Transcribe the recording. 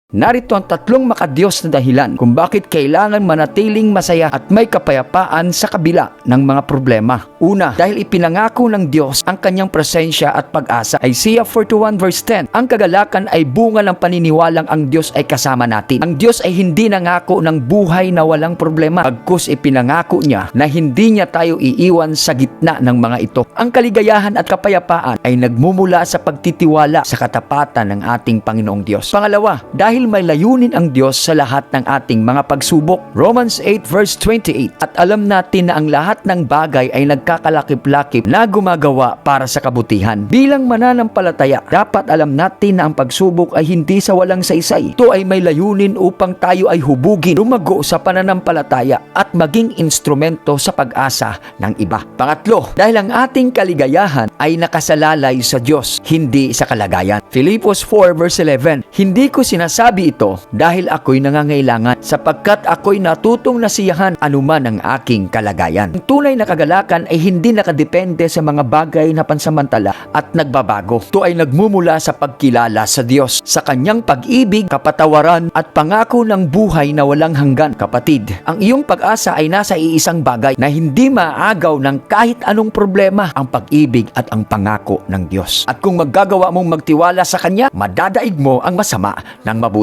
Narito ang tatlong makadiyos na dahilan kung bakit kailangan manatiling masaya at may kapayapaan sa kabila ng mga problema. Una, dahil ipinangako ng Diyos ang kanyang presensya at pag-asa. Isaiah 41 verse 10, ang kagalakan ay bunga ng paniniwalang ang Diyos ay kasama natin. Ang Diyos ay hindi nangako ng buhay na walang problema. Pagkus ipinangako niya na hindi niya tayo iiwan sa gitna ng mga ito. Ang kaligayahan at kapayapaan ay nagmumula sa pagtitiwala sa katapatan ng ating Panginoong Diyos. Pangalawa, dahil may layunin ang Diyos sa lahat ng ating mga pagsubok. Romans 8 verse 28, at alam natin na ang lahat ng bagay ay nagkakalakip-lakip na gumagawa para sa kabutihan. Bilang mananampalataya, dapat alam natin na ang pagsubok ay hindi sa walang saysay. Ito ay may layunin upang tayo ay hubugin, lumago sa pananampalataya at maging instrumento sa pag-asa ng iba. Pangatlo, dahil ang ating kaligayahan ay nakasalalay sa Diyos, hindi sa kalagayan. Filipos 4 verse 11, hindi ko sinasabi ito dahil ako'y nangangailangan, sapagkat ako'y natutong nasiyahan anuman ang aking kalagayan. Ang tunay na kagalakan ay hindi nakadepende sa mga bagay na pansamantala at nagbabago. Ito ay nagmumula sa pagkilala sa Diyos, sa kanyang pag-ibig, kapatawaran at pangako ng buhay na walang hanggan. Kapatid, ang iyong pag-asa ay nasa iisang bagay na hindi maaagaw ng kahit anong problema, ang pag-ibig at ang pangako ng Diyos. At kung maggagawa mong magtiwala sa Kanya, madadaig mo ang masama ng mabuti.